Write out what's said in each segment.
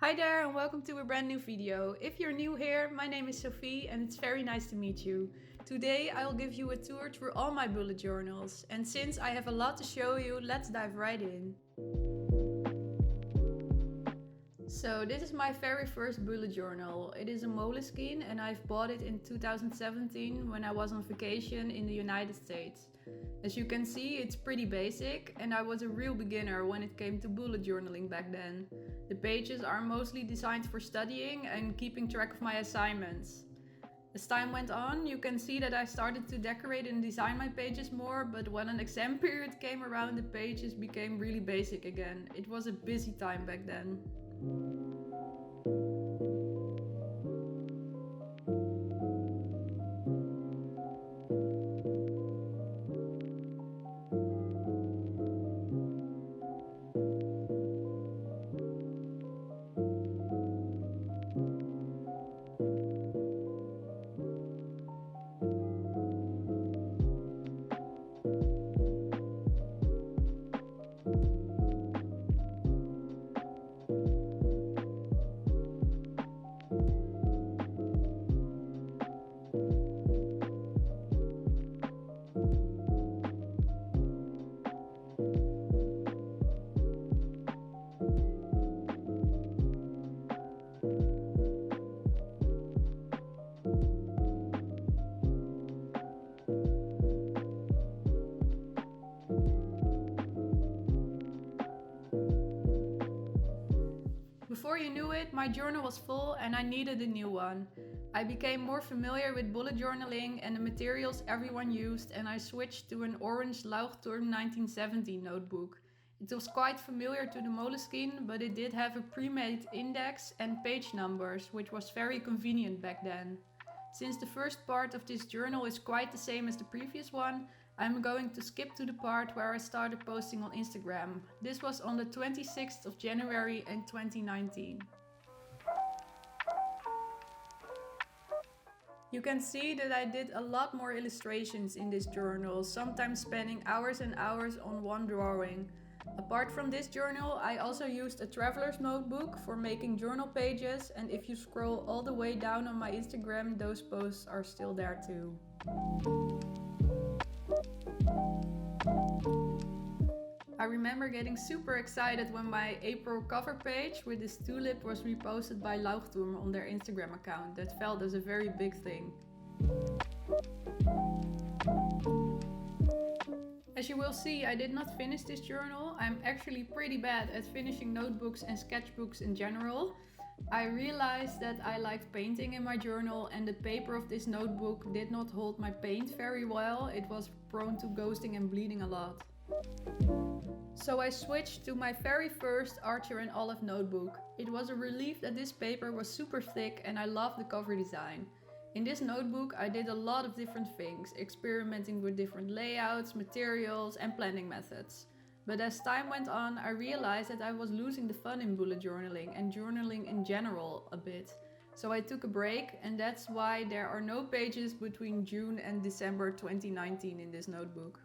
Hi there and welcome to a brand new video. If you're new here, my name is Sophie and it's very nice to meet you. Today I'll give you a tour through all my bullet journals, and since I have a lot to show you, let's dive right in. So this is my very first bullet journal. It is a Moleskine and I've bought it in 2017 when I was on vacation in the United States. As you can see, it's pretty basic and I was a real beginner when it came to bullet journaling back then. The pages are mostly designed for studying and keeping track of my assignments. As time went on, you can see that I started to decorate and design my pages more, but when an exam period came around, the pages became really basic again. It was a busy time back then. Before you knew it, my journal was full and I needed a new one. I became more familiar with bullet journaling and the materials everyone used, and I switched to an orange Leuchtturm 1970 notebook. It was quite familiar to the Moleskine, but it did have a pre-made index and page numbers, which was very convenient back then. Since the first part of this journal is quite the same as the previous one, I'm going to skip to the part where I started posting on Instagram. This was on the 26th of January in 2019. You can see that I did a lot more illustrations in this journal, sometimes spending hours and hours on one drawing. Apart from this journal, I also used a traveler's notebook for making journal pages, and if you scroll all the way down on my Instagram, those posts are still there too. I remember getting super excited when my April cover page with this tulip was reposted by Leuchtturm on their Instagram account. That felt as a very big thing. As you will see, I did not finish this journal. I'm actually pretty bad at finishing notebooks and sketchbooks in general. I realized that I liked painting in my journal, and the paper of this notebook did not hold my paint very well. It was prone to ghosting and bleeding a lot. So I switched to my very first Archer and Olive notebook. It was a relief that this paper was super thick and I loved the cover design. In this notebook I did a lot of different things, experimenting with different layouts, materials and planning methods. But as time went on, I realized that I was losing the fun in bullet journaling and journaling in general a bit. So I took a break, and that's why there are no pages between June and December 2019 in this notebook.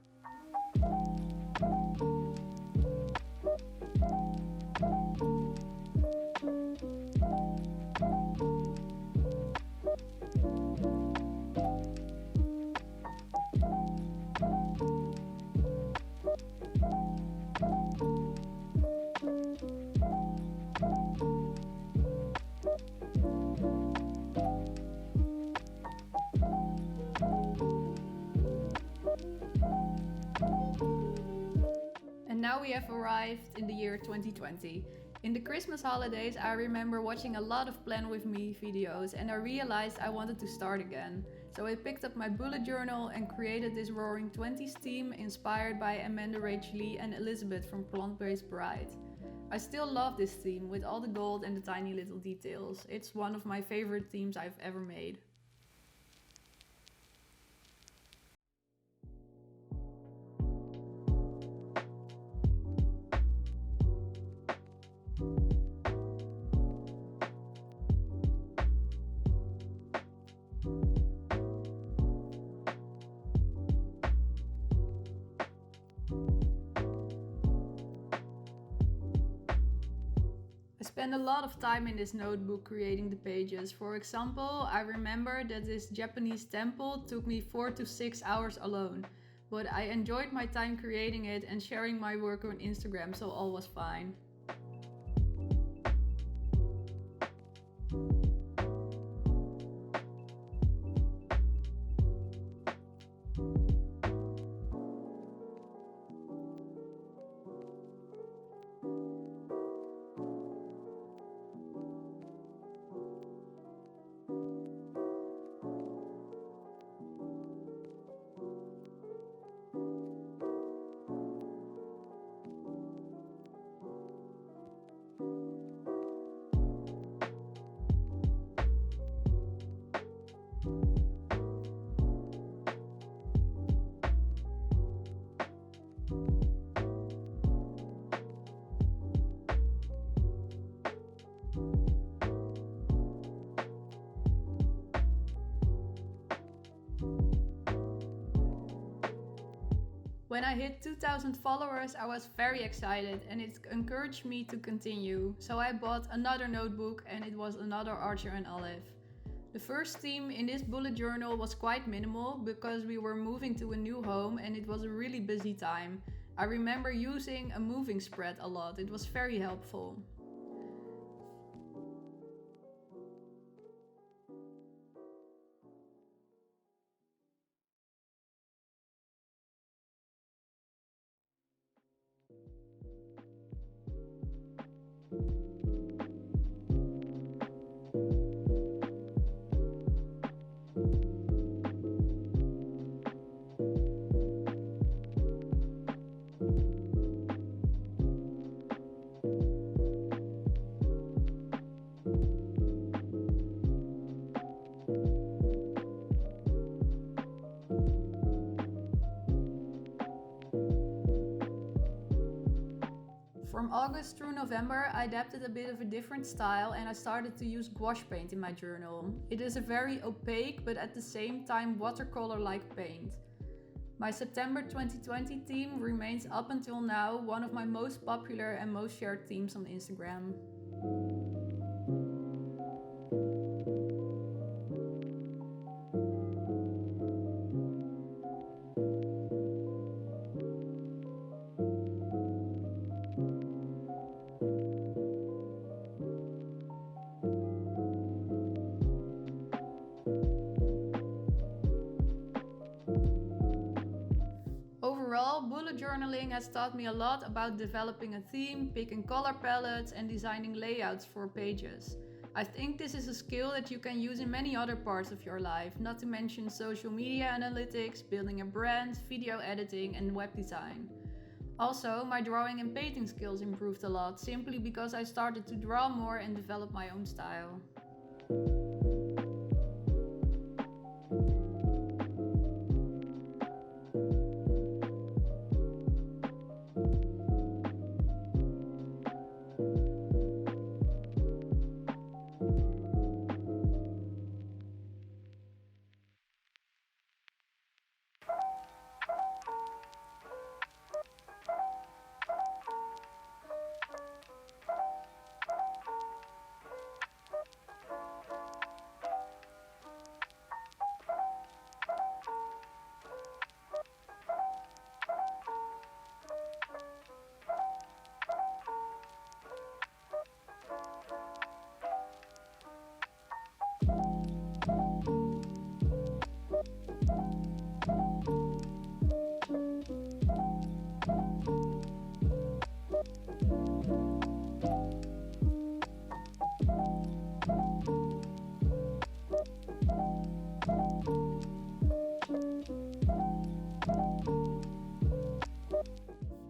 And now we have arrived in the year 2020. In the Christmas holidays, I remember watching a lot of Plan With Me videos, and I realized I wanted to start again. So I picked up my bullet journal and created this Roaring Twenties theme inspired by Amanda Rachel Lee and Elizabeth from Plant-Based Bride. I still love this theme with all the gold and the tiny little details. It's one of my favorite themes I've ever made. spent a lot of time in this notebook creating the pages. For example, I remember that this Japanese temple took me 4 to 6 hours alone, but I enjoyed my time creating it and sharing my work on Instagram, so all was fine. When I hit 2,000 followers, I was very excited and it encouraged me to continue. So I bought another notebook and it was another Archer and Olive. The first theme in this bullet journal was quite minimal because we were moving to a new home and it was a really busy time. I remember using a moving spread a lot, it was very helpful. From August through November, I adapted a bit of a different style and I started to use gouache paint in my journal. It is a very opaque but at the same time watercolor-like paint. My September 2020 theme remains up until now one of my most popular and most shared themes on Instagram. Overall, bullet journaling has taught me a lot about developing a theme, picking color palettes, and designing layouts for pages. I think this is a skill that you can use in many other parts of your life, not to mention social media analytics, building a brand, video editing, and web design. Also, my drawing and painting skills improved a lot, simply because I started to draw more and develop my own style.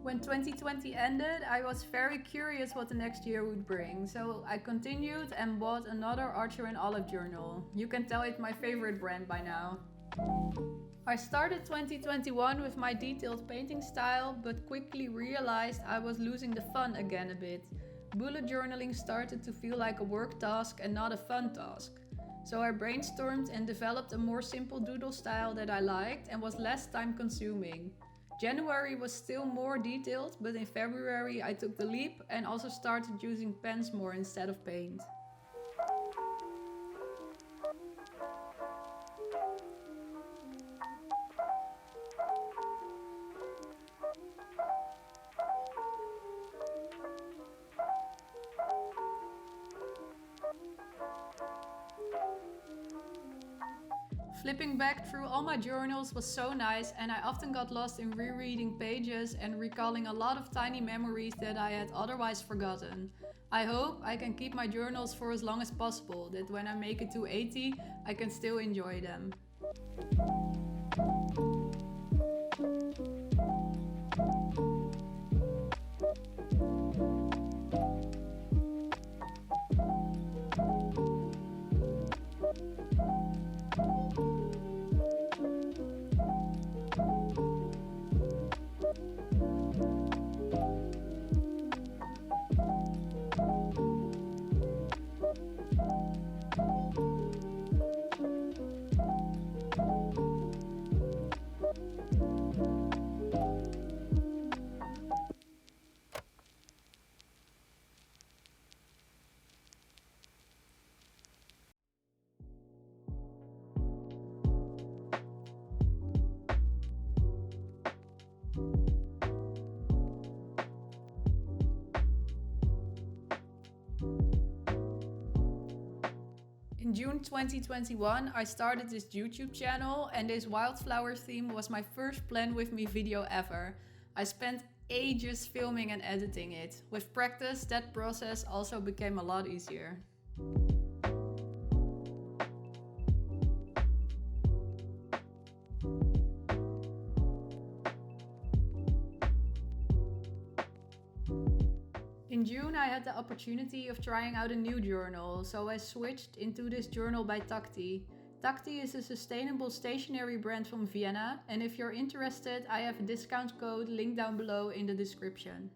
When 2020 ended, I was very curious what the next year would bring, so I continued and bought another Archer and Olive journal. You can tell it's my favorite brand by now. I started 2021 with my detailed painting style, but quickly realized I was losing the fun again a bit. Bullet journaling started to feel like a work task and not a fun task. So I brainstormed and developed a more simple doodle style that I liked and was less time consuming. January was still more detailed, but in February I took the leap and also started using pens more instead of paint. Flipping back through all my journals was so nice, and I often got lost in rereading pages and recalling a lot of tiny memories that I had otherwise forgotten. I hope I can keep my journals for as long as possible, that when I make it to 80, I can still enjoy them. In June 2021, I started this YouTube channel, and this wildflower theme was my first Plan With Me video ever. I spent ages filming and editing it. With practice, that process also became a lot easier. In June, I had the opportunity of trying out a new journal, so I switched into this journal by Takkti. Takkti is a sustainable stationery brand from Vienna, and if you're interested, I have a discount code linked down below in the description.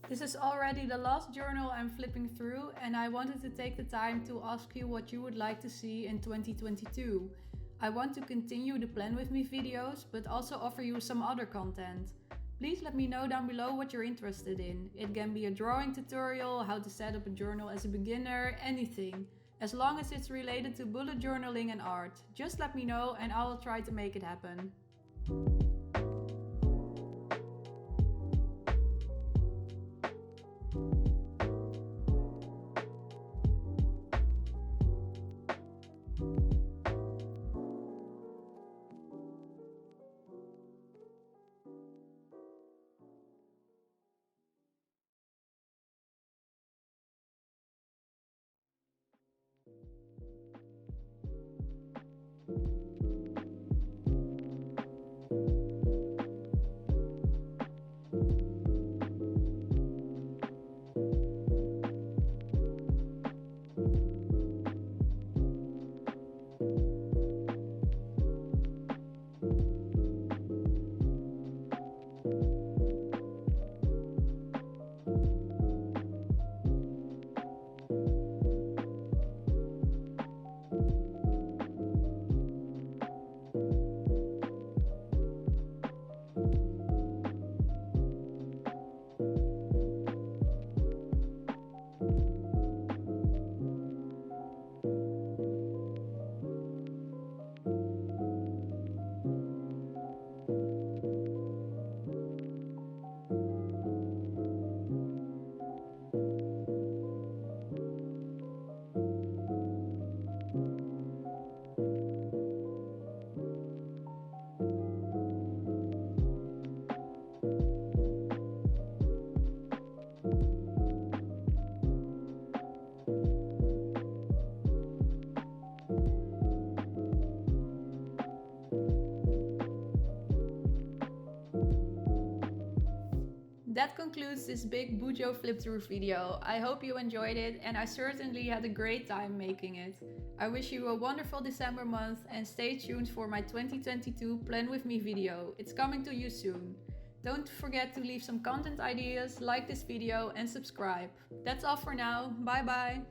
This is already the last journal I'm flipping through, and I wanted to take the time to ask you what you would like to see in 2022. I want to continue the Plan With Me videos, but also offer you some other content. Please let me know down below what you're interested in. It can be a drawing tutorial, how to set up a journal as a beginner, anything. As long as it's related to bullet journaling and art. Just let me know and I will try to make it happen. That concludes this big Bujo flip through video. I hope you enjoyed it and I certainly had a great time making it. I wish you a wonderful December month and stay tuned for my 2022 Plan With Me video. It's coming to you soon. Don't forget to leave some content ideas, like this video and subscribe. That's all for now. Bye bye!